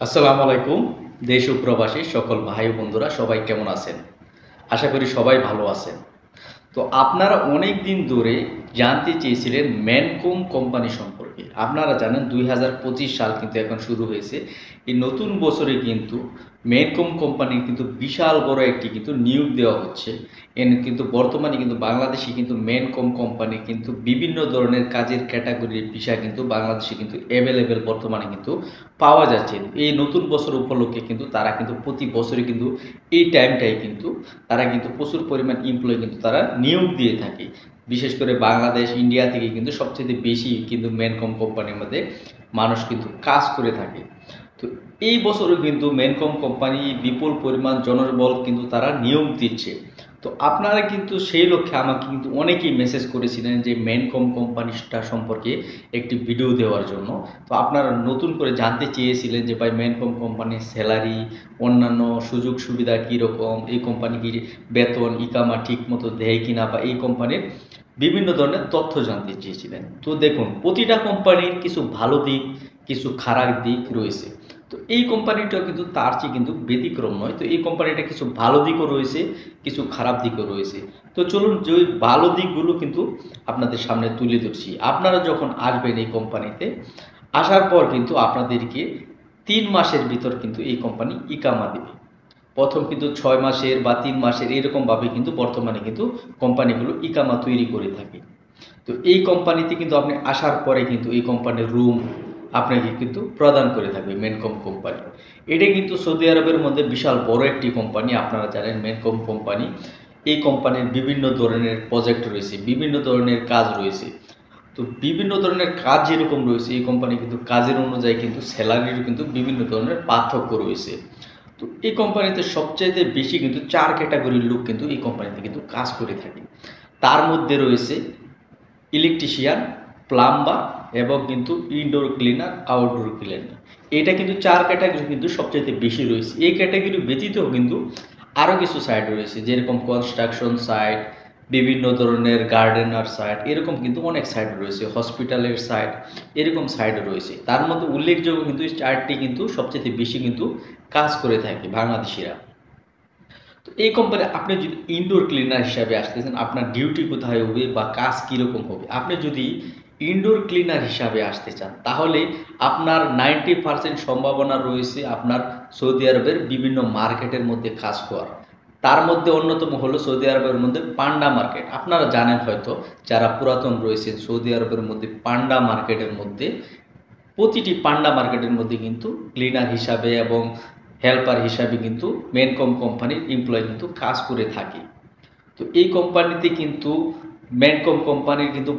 আসসালামু আলাইকুম। দেশ ও প্রবাসী সকল ভাই ও বন্ধুরা সবাই কেমন আছেন? আশা করি সবাই ভালো আছেন। তো আপনারা অনেক দিন ধরে জানতে চেয়েছিলেন ম্যানকম কোম্পানি সম্পর্কে। আপনারা জানেন ২০২৫ সাল কিন্তু এখন শুরু হয়েছে। এই নতুন বছরে কিন্তু ম্যানকম কোম্পানির কিন্তু বিশাল বড় একটি কিন্তু নিয়োগ দেওয়া হচ্ছে। কিন্তু বর্তমানে কিন্তু বাংলাদেশে কিন্তু ম্যানকম কোম্পানি কিন্তু বিভিন্ন ধরনের কাজের ক্যাটাগরির ভিসা কিন্তু বাংলাদেশে কিন্তু অ্যাভেলেবেল বর্তমানে কিন্তু পাওয়া যাচ্ছে। এই নতুন বছর উপলক্ষে কিন্তু তারা কিন্তু প্রতি বছরই কিন্তু এই টাইমটাই কিন্তু তারা কিন্তু প্রচুর পরিমাণ এমপ্লয়ি কিন্তু তারা নিয়োগ দিয়ে থাকে। বিশেষ করে বাংলাদেশ, ইন্ডিয়া থেকে কিন্তু সবচেয়ে বেশি কিন্তু ম্যানকম কোম্পানির মধ্যে মানুষ কিন্তু কাজ করে থাকে। তো এই বছরও কিন্তু ম্যানকম কোম্পানি বিপুল পরিমাণ জনবল কিন্তু তারা নিয়োগ দিচ্ছে। তো আপনারা কিন্তু সেই লক্ষ্যে আমাকে কিন্তু অনেকেই মেসেজ করেছিলেন যে ম্যানকম কোম্পানিটা সম্পর্কে একটি ভিডিও দেওয়ার জন্য। তো আপনারা নতুন করে জানতে চেয়েছিলেন যে ভাই ম্যানকম কোম্পানির স্যালারি, অন্যান্য সুযোগ সুবিধা কীরকম, এই কোম্পানি কি বেতন ইকামা ঠিক মতো দেয় কিনা, বা এই কোম্পানির বিভিন্ন ধরনের তথ্য জানতে চেয়েছিলেন। তো দেখুন, প্রতিটা কোম্পানির কিছু ভালো দিক, কিছু খারাপ দিক রয়েছে। তো এই কোম্পানিটাও কিন্তু তার চেয়ে কিন্তু ব্যতিক্রম নয়। তো এই কোম্পানিটা কিছু ভালো দিকও রয়েছে, কিছু খারাপ দিকও রয়েছে। তো চলুন যে ওই ভালো দিকগুলো কিন্তু আপনাদের সামনে তুলে ধরছি। আপনারা যখন আসবেন এই কোম্পানিতে, আসার পর কিন্তু আপনাদেরকে ৩ মাসের ভিতর কিন্তু এই কোম্পানি ইকামা দেবে। প্রথম কিন্তু ৬ মাসের বা ৩ মাসের এরকমভাবে কিন্তু বর্তমানে কিন্তু কোম্পানিগুলো ইকামা তৈরি করে থাকে। তো এই কোম্পানিতে কিন্তু আপনি আসার পরে কিন্তু এই কোম্পানির রুম আপনাকে কিন্তু প্রদান করে থাকবে ম্যানকম কোম্পানি। এটা কিন্তু সৌদি আরবের মধ্যে বিশাল বড় একটি কোম্পানি। আপনারা জানেন ম্যানকম কোম্পানি, এই কোম্পানির বিভিন্ন ধরনের প্রজেক্ট রয়েছে, বিভিন্ন ধরনের কাজ রয়েছে। তো বিভিন্ন ধরনের কাজ যেরকম রয়েছে, এই কোম্পানি কিন্তু কাজের অনুযায়ী কিন্তু স্যালারিরও কিন্তু বিভিন্ন ধরনের পার্থক্য রয়েছে। তো এই কোম্পানিতে সবচাইতে বেশি কিন্তু ৪ ক্যাটাগরির লোক কিন্তু এই কোম্পানিতে কিন্তু কাজ করে থাকে। তার মধ্যে রয়েছে ইলেকট্রিশিয়ান, প্লাম্বার এবং কিন্তু ইনডোর ক্লিনার, আউটডোর ক্লিনার। এটা কিন্তু ৪ ক্যাটাগরি কিন্তু সবচাইতে বেশি রয়েছে। এই ক্যাটাগরি ব্যতীতও কিন্তু আরও কিছু সাইট রয়েছে, যেরকম কনস্ট্রাকশন সাইট, বিভিন্ন ধরনের গার্ডেনার সাইট, এরকম কিন্তু অনেক সাইট রয়েছে, হসপিটালের সাইট, এরকম সাইট রয়েছে। তার মধ্যে উল্লেখযোগ্য কিন্তু এই ৪টি কিন্তু সবচেয়ে বেশি কিন্তু কাজ করে থাকে বাংলাদেশিরা। তো এই কোম্পানি আপনি যদি ইনডোর ক্লিনার হিসাবে আসতেছেন, আপনার ডিউটি কোথায় হবে বা কাজ কীরকম হবে। আপনি যদি ইনডোর ক্লিনার হিসাবে আসতে চান, তাহলে আপনার 90% সম্ভাবনা রয়েছে আপনার সৌদি আরবের বিভিন্ন মার্কেটের মধ্যে কাজ করার। তার মধ্যে অন্যতম হলো সৌদি আরবের মধ্যে পান্ডা মার্কেট। আপনারা জানেন হয়তো, যারা পুরাতন রয়েছেন, সৌদি আরবের মধ্যে পান্ডা মার্কেটের মধ্যে, প্রতিটি পান্ডা মার্কেটের মধ্যে কিন্তু ক্লিনার হিসাবে এবং হেল্পার হিসাবে কিন্তু ম্যানকম কোম্পানির এমপ্লয়ি কিন্তু কাজ করে থাকে। তো এই কোম্পানিতে কিন্তু ম্যানকম কোম্পানির কিন্তু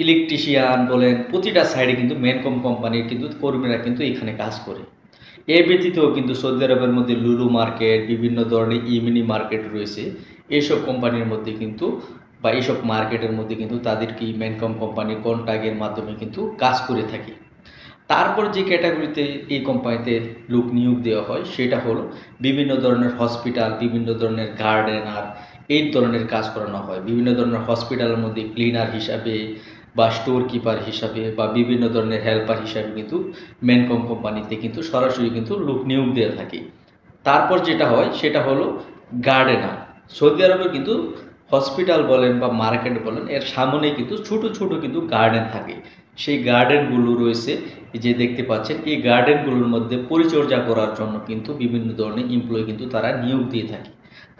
ইলেকট্রিশিয়ান বলেন, প্রতিটা সাইডে কিন্তু ম্যানকম কোম্পানির কিন্তু কর্মীরা কিন্তু এখানে কাজ করে। এ ব্যতীতও কিন্তু সৌদি আরবের মধ্যে লুলু মার্কেট, বিভিন্ন ধরনের ইমিনি মার্কেট রয়েছে। এইসব কোম্পানির মধ্যে কিন্তু বা এইসব মার্কেটের মধ্যে কিন্তু তাদেরকে ম্যানকম কোম্পানির কন্ট্রাক্টের মাধ্যমে কিন্তু কাজ করে থাকে। তারপর যে ক্যাটাগরিতে এই কোম্পানিতে লোক নিয়োগ দেওয়া হয়, সেটা হলো বিভিন্ন ধরনের হসপিটাল, বিভিন্ন ধরনের গার্ডেনার, এই ধরনের কাজ করানো হয়। বিভিন্ন ধরনের হসপিটালের মধ্যে ক্লিনার হিসাবে বা স্টোর কিপার হিসাবে বা বিভিন্ন ধরনের হেল্পার হিসাবে কিন্তু ম্যানকম কোম্পানিতে কিন্তু সরাসরি কিন্তু লোক নিয়োগ দেওয়া থাকে। তারপর যেটা হয় সেটা হলো গার্ডেনার। সৌদি আরবে কিন্তু হসপিটাল বলেন বা মার্কেট বলেন, এর সামনে কিন্তু ছোট ছোট কিন্তু গার্ডেন থাকে। সেই গার্ডেনগুলো রয়েছে, যে দেখতে পাচ্ছেন, এই গার্ডেনগুলোর মধ্যে পরিচর্যা করার জন্য কিন্তু বিভিন্ন ধরনের এমপ্লয়ি কিন্তু তারা নিয়োগ দিয়ে থাকে।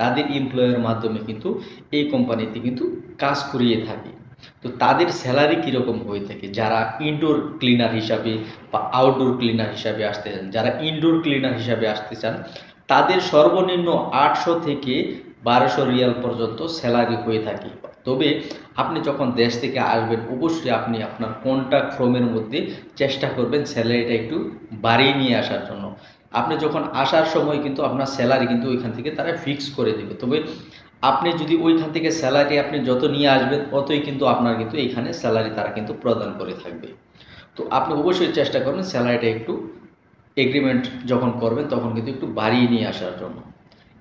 তাদের এমপ্লয়ের মাধ্যমে কিন্তু এই কোম্পানিতে কিন্তু কাজ করিয়ে থাকে। তো তাদের স্যালারি কীরকম হয়ে থাকে, যারা ইনডোর ক্লিনার হিসাবে বা আউটডোর ক্লিনার হিসাবে আসতে চান, যারা ইনডোর ক্লিনার হিসাবে আসতে চান, তাদের সর্বনিম্ন ৮০০ থেকে ১২০০ রিয়াল পর্যন্ত স্যালারি হয়ে থাকে। তবে আপনি যখন দেশ থেকে আসবেন, অবশ্যই আপনি আপনার কন্ট্রাক্ট ফর্মের মধ্যে চেষ্টা করবেন স্যালারিটা একটু বাড়িয়ে নিয়ে আসার জন্য। আপনি যখন আসার সময় কিন্তু আপনার স্যালারি কিন্তু ওইখান থেকে তারা ফিক্স করে দেবে। তবে আপনি যদি ওইখান থেকে স্যালারি আপনি যত নিয়ে আসবেন, ততই কিন্তু আপনার কিন্তু এইখানে স্যালারি তারা কিন্তু প্রদান করে থাকবে। তো আপনি অবশ্যই চেষ্টা করবেন স্যালারিটা একটু এগ্রিমেন্ট যখন করবেন তখন কিন্তু একটু বাড়িয়ে নিয়ে আসার জন্য।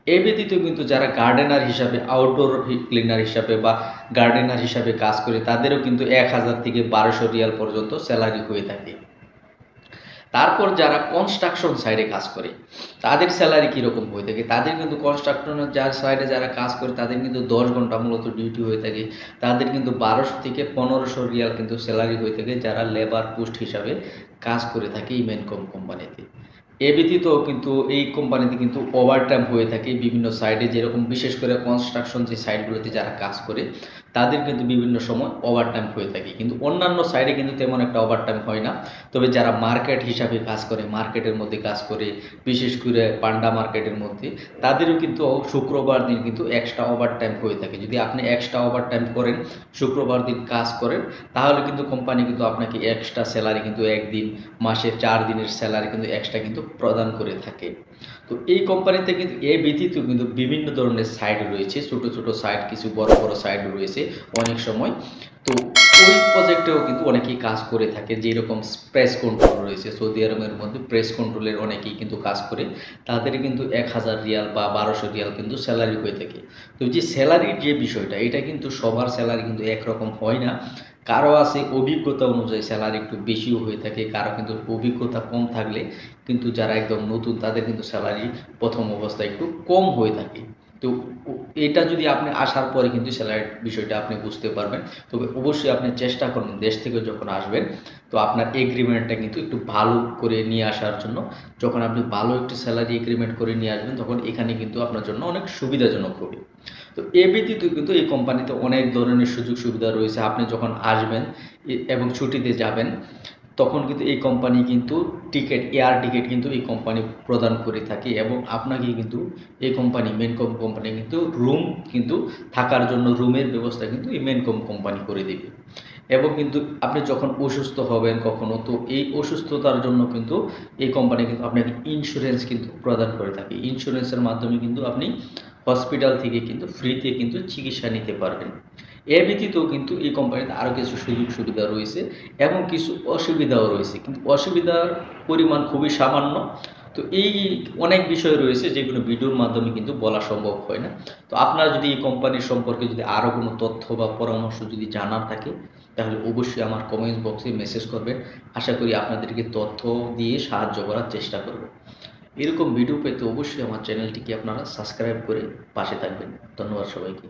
এ ব্যতীত কিন্তু যারা গার্ডেনার হিসাবে, আউটডোর ক্লিনার হিসাবে বা গার্ডেনার হিসাবে কাজ করে, তাদেরও কিন্তু ১,০০০ থেকে ১২০০ রিয়াল পর্যন্ত স্যালারি হয়ে থাকে। তারপর যারা কনস্ট্রাকশন সাইডে কাজ করে তাদের স্যালারি কীরকম হয়ে থাকে, তাদের কিন্তু কনস্ট্রাকশনের যার সাইডে যারা কাজ করে তাদের কিন্তু 10 ঘন্টা মূলত ডিউটি হয়ে থাকে, তাদের কিন্তু 1200 থেকে 1500 রিয়াল কিন্তু স্যালারি হয়ে থাকে যারা লেবার পোস্ট হিসাবে কাজ করে থাকে এই মেনকম কোম্পানিতে। এ ব্যতীত কিন্তু এই কোম্পানিতে কিন্তু ওভারটাইম হয়ে থাকে বিভিন্ন সাইডে, যেরকম বিশেষ করে কনস্ট্রাকশন যে সাইটগুলোতে যারা কাজ করে তাদের কিন্তু বিভিন্ন সময় ওভারটাইম হয়ে থাকে, কিন্তু অন্যান্য সাইডে কিন্তু তেমন একটা ওভারটাইম হয় না। তবে যারা মার্কেট হিসাবে কাজ করে, মার্কেটের মধ্যে কাজ করে, বিশেষ করে পান্ডা মার্কেটের মধ্যে, তাদেরও কিন্তু শুক্রবার দিন কিন্তু এক্সট্রা ওভারটাইম হয়ে থাকে। যদি আপনি এক্সট্রা ওভারটাইম করেন, শুক্রবার দিন কাজ করেন, তাহলে কিন্তু কোম্পানি কিন্তু আপনাকে এক্সট্রা স্যালারি কিন্তু একদিন, মাসে 4 দিনের স্যালারি কিন্তু এক্সট্রা কিন্তু প্রদান করে থাকে। তো এই কোম্পানিতে কিন্তু এ ব্যতীত কিন্তু বিভিন্ন ধরনের সাইট রয়েছে, ছোট ছোট সাইট, কিছু বড় বড় সাইট রয়েছে অনেক সময়। তো ওই প্রজেক্টেও কিন্তু অনেকেই কাজ করে থাকে, যেরকম প্রেস কন্ট্রোল রয়েছে সৌদি আরবের মধ্যে, প্রেস কন্ট্রোলের অনেকেই কিন্তু কাজ করে, তাদের কিন্তু 1000 রিয়াল বা 1200 রিয়াল কিন্তু স্যালারি হয়ে থাকে। তো যে স্যালারির যে বিষয়টা, এটা কিন্তু সবার স্যালারি কিন্তু একরকম হয় না, কারো আছে অভিজ্ঞতা অনুযায়ী স্যালারি একটু বেশিও হয়ে থাকে, কারো কিন্তু অভিজ্ঞতা কম থাকলে কিন্তু যারা একদম নতুন তাদের কিন্তু স্যালারি প্রথম অবস্থায় একটু কম হয়ে থাকে। তো এটা যদি আপনি আসার পরে কিন্তু স্যালারির বিষয়টা আপনি বুঝতে পারবেন। তবে অবশ্যই আপনি চেষ্টা করবেন দেশ থেকে যখন আসবেন তো আপনার এগ্রিমেন্টটা কিন্তু একটু ভালো করে নিয়ে আসার জন্য। যখন আপনি ভালো একটি স্যালারি এগ্রিমেন্ট করে নিয়ে আসবেন তখন এখানে কিন্তু আপনার জন্য অনেক সুবিধাজনক হবে। তো এ ব্যতীত কিন্তু এই কোম্পানিতে অনেক ধরনের সুযোগ সুবিধা রয়েছে। আপনি যখন আসবেন এবং ছুটিতে যাবেন তখন কিন্তু এই কোম্পানি কিন্তু টিকিট, এয়ার টিকিট কিন্তু এই কোম্পানি প্রদান করে থাকে, এবং আপনাকে কিন্তু এই কোম্পানি মেনকম কোম্পানি কিন্তু রুম কিন্তু থাকার জন্য রুমের ব্যবস্থা কিন্তু এই মেনকম কোম্পানি করে দেবে। এবং কিন্তু আপনি যখন অসুস্থ হবেন কখনো, তো এই অসুস্থতার জন্য কিন্তু এই কোম্পানি কিন্তু আপনাকে ইন্স্যুরেন্স কিন্তু প্রদান করে থাকে। ইন্স্যুরেন্সের মাধ্যমে কিন্তু আপনি হসপিটাল থেকে কিন্তু ফ্রিতে কিন্তু চিকিৎসা নিতে পারবেন। এর ব্যতীতও কিন্তু এই কোম্পানিতে আরও কিছু সুযোগ সুবিধা রয়েছে এবং কিছু অসুবিধাও রয়েছে, কিন্তু অসুবিধার পরিমাণ খুবই সামান্য। তো এই অনেক বিষয় রয়েছে যেগুলো ভিডিওর মাধ্যমে কিন্তু বলা সম্ভব হয় না। তো আপনারা যদি এই কোম্পানির সম্পর্কে যদি আরও কোনো তথ্য বা পরামর্শ যদি জানার থাকে তাহলে অবশ্যই আমার কমেন্টস বক্সে মেসেজ করবেন। আশা করি আপনাদেরকে তথ্য দিয়ে সাহায্য করার চেষ্টা করব। এরকম ভিডিও পেতে অবশ্যই আমার চ্যানেলটিকে আপনারা সাবস্ক্রাইব করে পাশে থাকবেন। ধন্যবাদ সবাইকে।